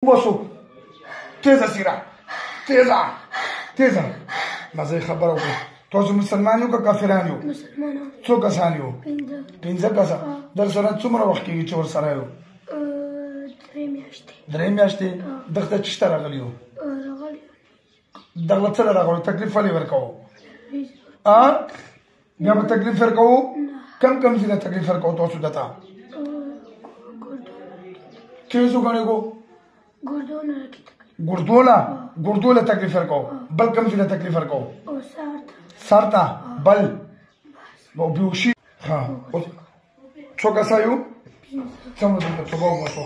وباسو تیزه سیره تیزه تیزه مزه خبره وکړه تاسو مسلمان یو که کافران یو مسلمانان څو کسان یو پنځه کسه در سره څومره وخت کېږي چې ورسره یو 3 میاشتې 3 میاشتې دغه ته چېرته راغلي یو دغه څه راغلو تکلیف ولې ورکوو بیا به تکلیف ورکوو کم ځای ته تکلیف ورکوو تاسو دته کیسو غنې کو ګردونه تکلیف ورکوو بل کم ځای ته تکلیف ورکوو سر ته بل بیهوشي څو کسه یو سمو دلته توبه وباسو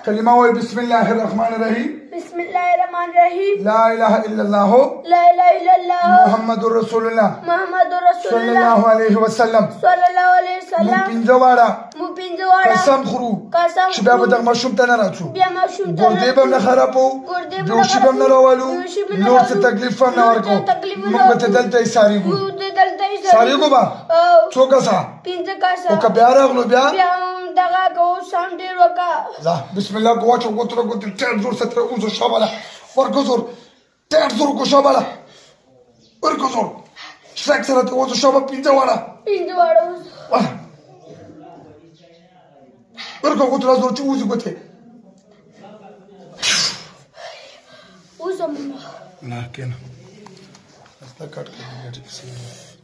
کلمه وایي بسم الله الرحمن الرحیم بسم الله الرحمن الرحیم لا اله الا الله لا اله الا الله محمد رسول الله محمد رسول صلی الله علیه وسلم صلی الله علیه وسلم پنځه واړه قسم خورو چې بیا به دغه ماشوم ته نه راځو بیا ماشوم ته ګردې به هم نه خرابو بیهوشي به هم نه راولو نور څه تکلیف هم نه ورکوو موږ به ته دلته یې څارېږو څارېږو به څو کسه خو که بیا راغلو بیا دغه کو سم ډیر وکا ځه بسم الله ګواچو ګوتره ګوتې ډېر زور ستره اوزو شابله ورکو زور ډېر زور کو شابله ورکو زور شرک سره ته اوزو شابه پنځه واړه ورکو ګوتره زور چې اوزو ګوتې اوزم نه کېنه استا کټ کړي